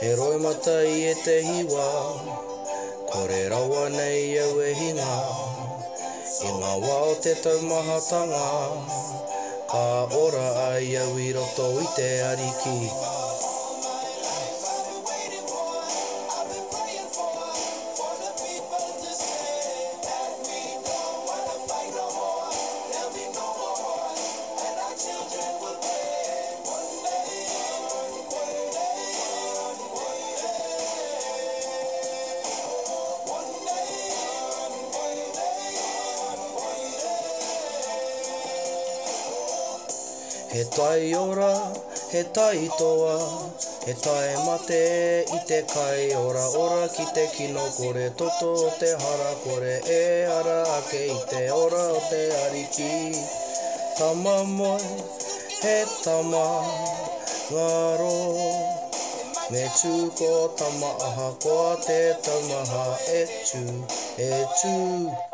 E roi mata I e te hiwa, kore rawa nei au e hinga. I ngā wā o te taumahatanga, ka ora ai au I roto I te ariki. He tai ora, he tai toa, he tai mate I te kai ora ora ki te kino kore toto o te hara kore e ara ake I te ora o te ariki. Tama moe, he tama ngaro, me tū ko tama aha koa te taumaha e tū.